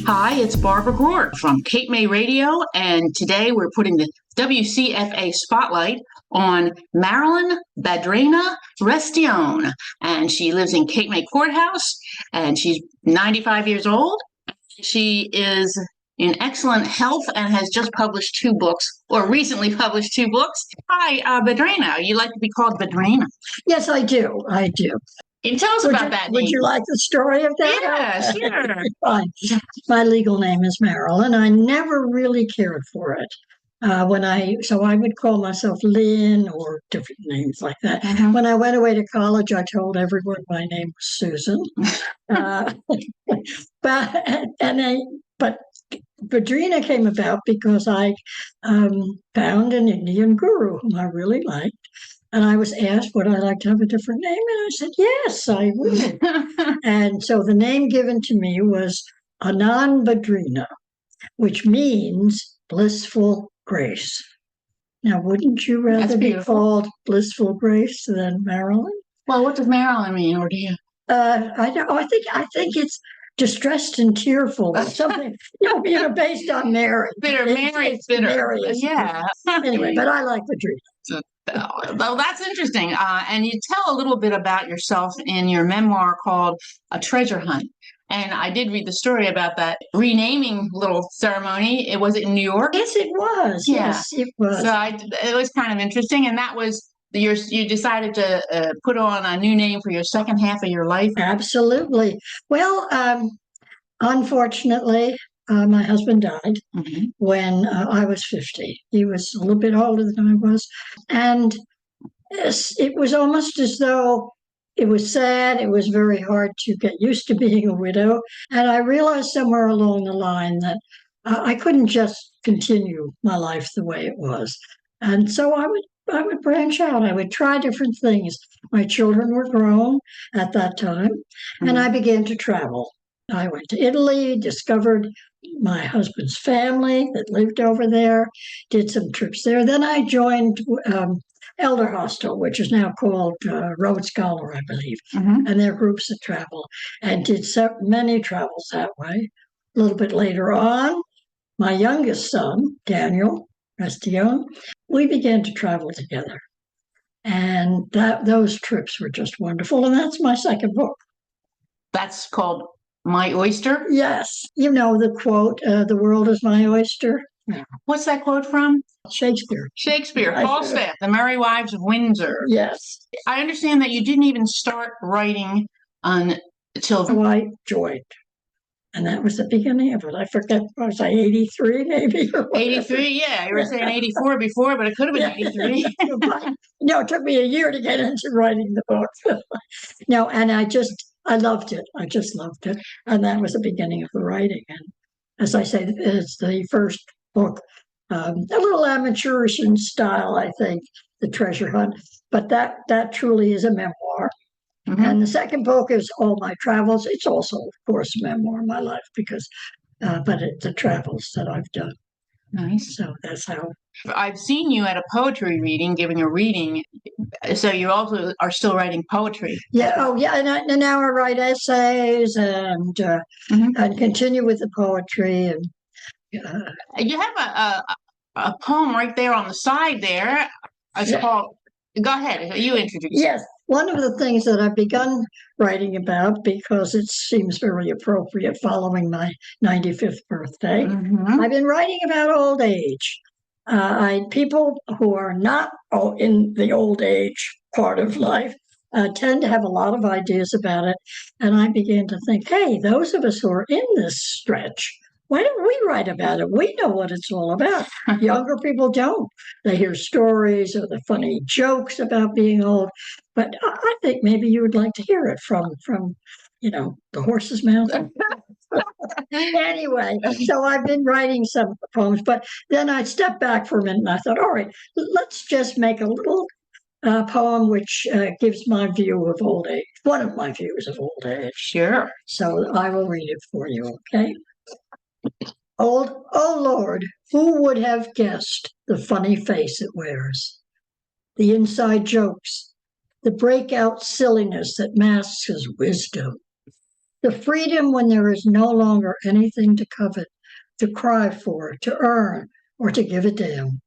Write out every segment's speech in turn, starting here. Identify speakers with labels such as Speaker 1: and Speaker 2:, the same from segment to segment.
Speaker 1: Hi, it's Barbara Grohr from Cape May Radio, and today we're putting the WCFA Spotlight on Marilyn Bhadrena Restione, and she lives in Cape May Courthouse, and she's 95 years old. She is in excellent health and has just published two books, or recently published two books. Hi, Bhadrena. You like to be called Bhadrena?
Speaker 2: Yes, I do. I do.
Speaker 1: Can you tell us about that name?
Speaker 2: Would you like the story of that?
Speaker 1: Yeah, sure.
Speaker 2: Fine. My legal name is Marilyn. I never really cared for it. So I would call myself Lynn or different names like that.
Speaker 1: Mhm.
Speaker 2: When I went away to college, I told everyone my name was Susan. But Bhadrena came about because I found an Indian guru whom I really liked. And I was asked, would I like to have a different name? And I said, yes, I would. And so the name given to me was Anand Bhadrena, which means blissful grace. Now, wouldn't you rather be called blissful grace than Marilyn?
Speaker 1: Well, what does Marilyn mean, or do you?
Speaker 2: I think it's distressed and tearful, or something. Based on Mary.
Speaker 1: Bitter. Mary's bitter.
Speaker 2: Mary
Speaker 1: yeah.
Speaker 2: Anyway, but I like Bhadrena.
Speaker 1: Well, that's interesting. And you tell a little bit about yourself in your memoir called A Treasure Hunt. And I did read the story about that renaming little ceremony. Was it in New York?
Speaker 2: Yes, it was.
Speaker 1: Yeah.
Speaker 2: Yes, it was.
Speaker 1: So it was kind of interesting. And that was you decided to put on a new name for your second half of your life.
Speaker 2: Absolutely. Well, unfortunately, my husband died when I was 50. He was a little bit older than I was. And it was almost as though it was sad. It was very hard to get used to being a widow. And I realized somewhere along the line that I couldn't just continue my life the way it was. And so I would branch out. I would try different things. My children were grown at that time, and I began to travel. I went to Italy, discovered my husband's family that lived over there, did some trips there. Then I joined Elder Hostel, which is now called Road Scholar, I believe, and they're groups that travel, and did many travels that way. A little bit later on, my youngest son, Daniel Restione, we began to travel together. And those trips were just wonderful. And that's my second book.
Speaker 1: That's called My Oyster?
Speaker 2: Yes. You know the quote, the world is my oyster.
Speaker 1: What's that quote from?
Speaker 2: Shakespeare.
Speaker 1: Falstaff, The Merry Wives of Windsor.
Speaker 2: Yes.
Speaker 1: I understand that you didn't even start writing until
Speaker 2: I joined. And that was the beginning of it. I forget, was I 83 maybe?
Speaker 1: 83, yeah. You were saying 84 before, but it could have been 83.
Speaker 2: No, it took me a year to get into writing the book. No, and I loved it. I just loved it. And that was the beginning of the writing. And as I say, it's the first book, a little amateurish in style, I think, The Treasure Hunt. But that truly is a memoir. And the second book is all my travels. It's also, of course, a memoir of my life but it's the travels that I've done.
Speaker 1: Nice.
Speaker 2: So that's how.
Speaker 1: I've seen you at a poetry reading, giving a reading. So you also are still writing poetry.
Speaker 2: Yeah. Oh, yeah. And now I write essays and continue with the poetry. And
Speaker 1: you have a poem right there on the side there. It's called. Go ahead. You introduce.
Speaker 2: Yes. One of the things that I've begun writing about, because it seems very appropriate following my 95th birthday, I've been writing about old age. People who are not in the old age part of life tend to have a lot of ideas about it. And I began to think, hey, those of us who are in this stretch, why don't we write about it? We know what it's all about. Younger people don't. They hear stories or the funny jokes about being old. But I think maybe you would like to hear it from the horse's mouth. Anyway, so I've been writing some poems, but then I stepped back for a minute and I thought, all right, let's just make a little poem which gives my view of old age, one of my views of old age.
Speaker 1: Sure.
Speaker 2: So I will read it for you, okay? Oh Lord, who would have guessed the funny face it wears? The inside jokes, the breakout silliness that masks his wisdom, The freedom when there is no longer anything to covet, to cry for, to earn, or to give a damn.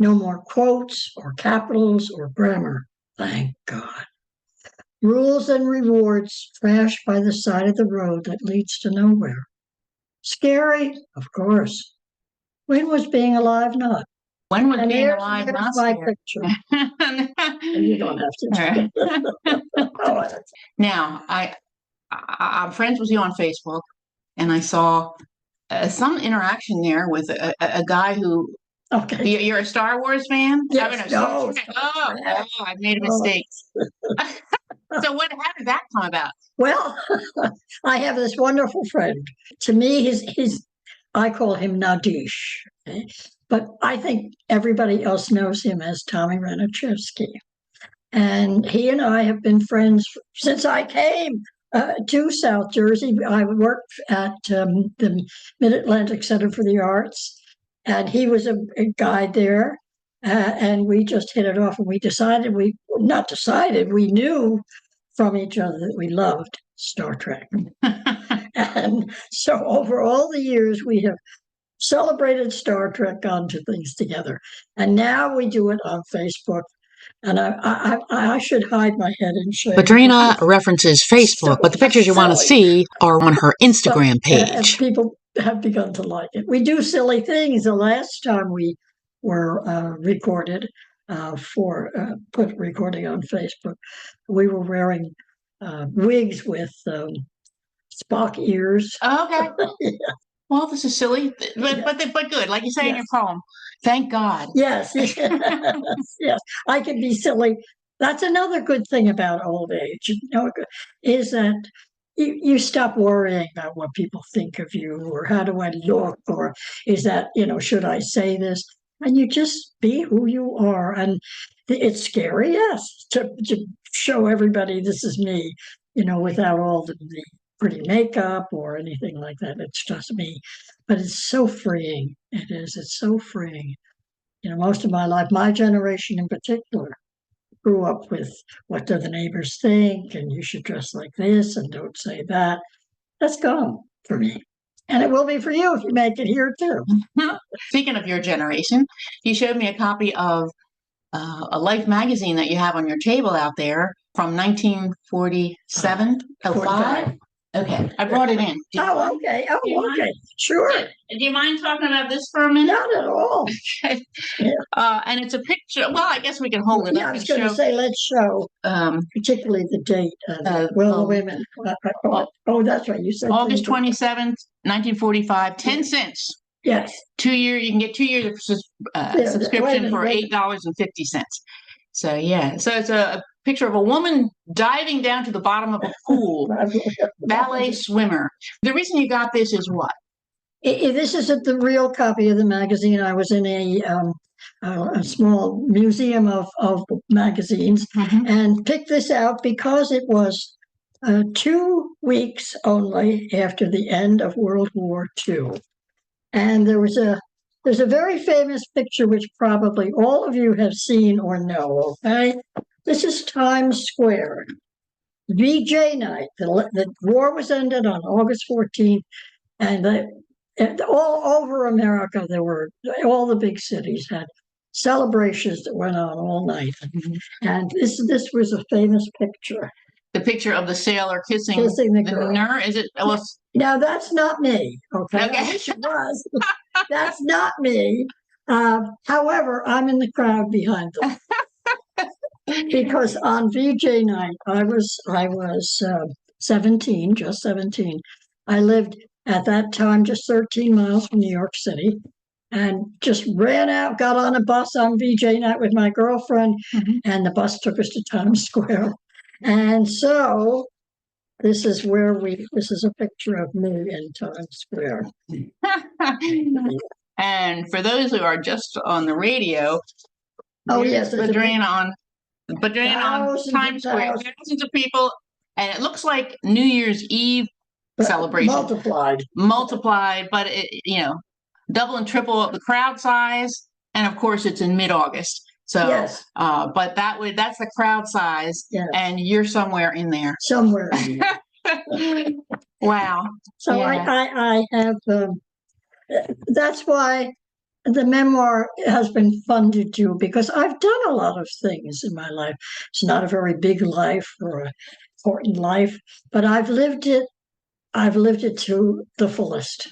Speaker 2: No more quotes or capitals or grammar, thank God. Rules and rewards trashed by the side of the road that leads to nowhere. Scary, of course. When was being alive not?
Speaker 1: When was
Speaker 2: And
Speaker 1: being alive
Speaker 2: there's
Speaker 1: not
Speaker 2: my
Speaker 1: scary?
Speaker 2: picture. And you don't have to.
Speaker 1: Now, I'm friends with you on Facebook, and I saw some interaction there with a guy who.
Speaker 2: Okay.
Speaker 1: You're a Star Wars fan?
Speaker 2: Yes. No.
Speaker 1: Oh, I made a mistake. So how did that come about?
Speaker 2: Well, I have this wonderful friend. To me, I call him Nadish, okay? But I think everybody else knows him as Tommy Ranichevsky. And he and I have been friends since I came to South Jersey. I worked at the Mid-Atlantic Center for the Arts, and he was a guide there. And we just hit it off, and we knew from each other that we loved Star Trek. And so over all the years, we have celebrated Star Trek, gone to things together. And now we do it on Facebook. And I should hide my head and shame.
Speaker 3: Bhadrena references Facebook, but the pictures you want to see are on her Instagram page.
Speaker 2: People have begun to like it. We do silly things. The last time we were recorded put recording on Facebook, we were wearing wigs with Spock ears.
Speaker 1: Okay.
Speaker 2: Yeah.
Speaker 1: Well, this is silly, but good. Like you say in your poem, thank God.
Speaker 2: Yes, yes, yes. I can be silly. That's another good thing about old age, is that you stop worrying about what people think of you, or how do I look, or is that, should I say this? And you just be who you are. And it's scary, yes, to show everybody this is me, without all the pretty makeup or anything like that. It's just me. But it's so freeing. It is. It's so freeing. Most of my life, my generation in particular, grew up with what do the neighbors think, and you should dress like this and don't say that. That's gone for me. And it will be for you if you make it here too.
Speaker 1: Speaking of your generation, you showed me a copy of a Life magazine that you have on your table out there from 1947, 05. Okay, I brought it in.
Speaker 2: Okay. Okay. Sure.
Speaker 1: Do you mind talking about this for a minute?
Speaker 2: Not at all.
Speaker 1: Okay.
Speaker 2: Yeah.
Speaker 1: And it's a picture. Well, I guess we can hold it up.
Speaker 2: I was going to say, let's show particularly the date. Wait a minute. That's right. You said
Speaker 1: August 27th, 1945, 10 cents.
Speaker 2: Yes.
Speaker 1: 2 year. You can get 2 years of subscription for $8.50. So yeah. So it's a picture of a woman diving down to the bottom of a pool, ballet swimmer. The reason you got this is what?
Speaker 2: This isn't the real copy of the magazine. I was in a small museum of magazines and picked this out because it was 2 weeks only after the end of World War II. And there's a very famous picture which probably all of you have seen or know, okay? This is Times Square. VJ night. The war was ended on August 14th, and all over America, all the big cities had celebrations that went on all night. And this was a famous picture.
Speaker 1: The picture of the sailor kissing
Speaker 2: the girl.
Speaker 1: Is it? Well,
Speaker 2: now, that's not me, okay? I wish it was. That's not me. However, I'm in the crowd behind them. Because on VJ night, I was 17, just 17. I lived at that time just 13 miles from New York City, and just ran out, got on a bus on VJ night with my girlfriend, and the bus took us to Times Square. And so this is a picture of me in Times Square.
Speaker 1: And for those who are just on the radio,
Speaker 2: yes,
Speaker 1: Bhadrena on Times Square, thousands of people, and it looks like New Year's Eve celebration multiplied, but double and triple the crowd size, and of course it's in mid-August. So,
Speaker 2: yes.
Speaker 1: But that's the crowd size, yes. And you're somewhere in there.
Speaker 2: Somewhere in there.
Speaker 1: Wow.
Speaker 2: So
Speaker 1: Yeah.
Speaker 2: I have, that's why the memoir has been fun to do, because I've done a lot of things in my life. It's not a very big life or an important life, but I've lived it to the fullest.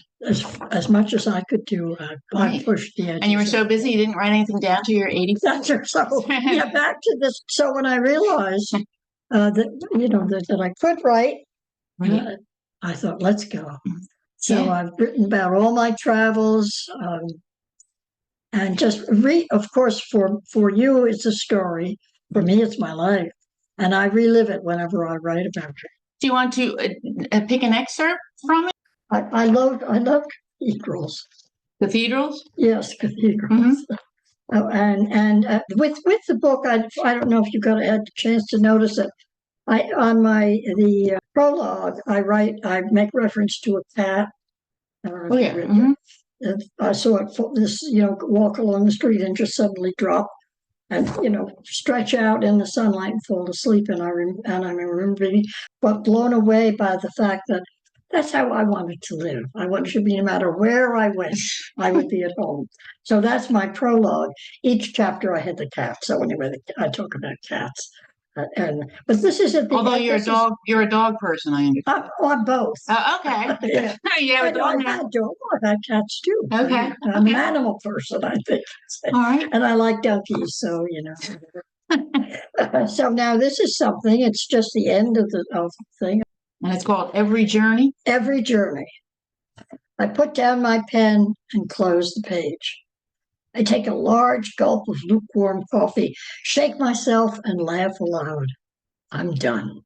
Speaker 2: As much as I could do, I
Speaker 1: Right.
Speaker 2: pushed the edges.
Speaker 1: And you were so busy you didn't write anything down to your 80.
Speaker 2: That's so. Yeah, back to this. So when I realized that I could write,
Speaker 1: Right.
Speaker 2: I thought, let's go. So
Speaker 1: Yeah.
Speaker 2: I've written about all my travels, and just of course, for you, it's a story. For me, it's my life, and I relive it whenever I write about it.
Speaker 1: Do you want to pick an excerpt from it?
Speaker 2: I love cathedrals.
Speaker 1: Cathedrals?
Speaker 2: Yes, cathedrals. Oh, and with the book, I don't know if you had a chance to notice it. On the prologue, I make reference to a cat.
Speaker 1: Oh yeah.
Speaker 2: I saw it walk along the street and just suddenly drop and stretch out in the sunlight and fall asleep. And I remember being blown away by the fact that that's how I wanted to live. I wanted to be, no matter where I went, I would be at home. So that's my prologue. Each chapter I had the cat. So anyway, I talk about cats. But this isn't the.
Speaker 1: Although you're a dog person, I understand.
Speaker 2: I'm both.
Speaker 1: Okay.
Speaker 2: Yeah.
Speaker 1: You have a dog now.
Speaker 2: I've had cats too.
Speaker 1: Okay.
Speaker 2: I'm an animal person, I think.
Speaker 1: All right.
Speaker 2: And I like donkeys, so So now this is something. It's just the end of the thing.
Speaker 1: And it's called Every Journey.
Speaker 2: Every Journey. I put down my pen and close the page. I take a large gulp of lukewarm coffee, shake myself, and laugh aloud. I'm done.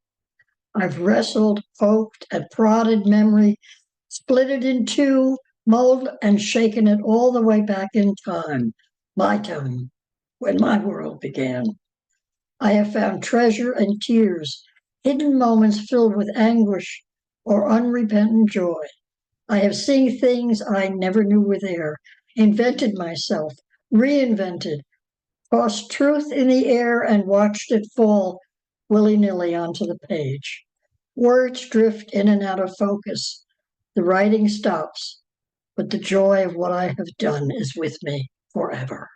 Speaker 2: I've wrestled, poked, and prodded memory, split it in two, molded and shaken it all the way back in time, my time, when my world began. I have found treasure and tears, hidden moments filled with anguish or unrepentant joy. I have seen things I never knew were there, invented myself, reinvented, tossed truth in the air and watched it fall willy-nilly onto the page. Words drift in and out of focus. The writing stops, but the joy of what I have done is with me forever.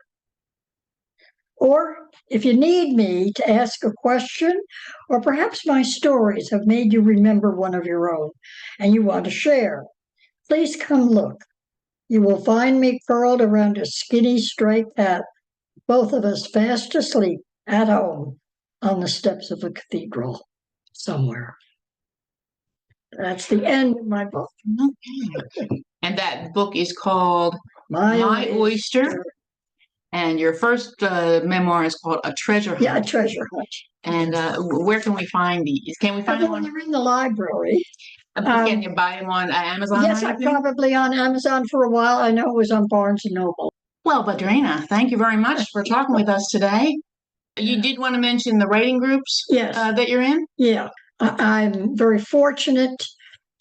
Speaker 2: Or if you need me to ask a question, or perhaps my stories have made you remember one of your own and you want to share, please come look. You will find me curled around a skinny stray cat, both of us fast asleep at home on the steps of a cathedral somewhere. That's the end of my book.
Speaker 1: Okay. And that book is called My Oyster. And your first memoir is called A Treasure Hunt.
Speaker 2: Yeah, A Treasure Hunt.
Speaker 1: And where can we find these? Can we find them?
Speaker 2: They're in the library.
Speaker 1: Can you buy them on Amazon?
Speaker 2: Yes, I'm probably on Amazon for a while. I know it was on Barnes & Noble.
Speaker 1: Well, Bhadrena, thank you very much for talking with us today. You did want to mention the writing groups that you're in?
Speaker 2: Yeah. I'm very fortunate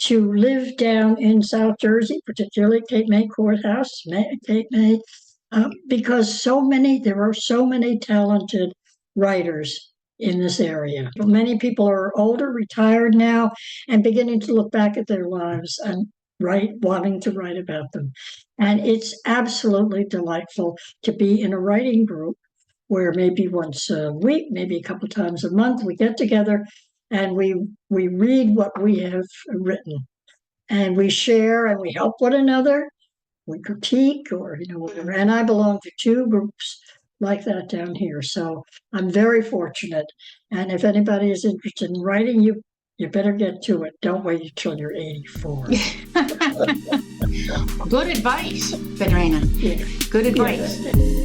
Speaker 2: to live down in South Jersey, particularly Cape May Courthouse, Cape May, because there are so many talented writers in this area. Many people are older, retired now, and beginning to look back at their lives and wanting to write about them. And it's absolutely delightful to be in a writing group where maybe once a week, maybe a couple times a month, we get together and we read what we have written. And we share and we help one another. We critique or, whatever. And I belong to two groups like that down here. So I'm very fortunate. And if anybody is interested in writing, you better get to it. Don't wait until you're 84.
Speaker 1: Good advice, Bhadrena.
Speaker 2: Yeah.
Speaker 1: Good advice.
Speaker 2: Yeah.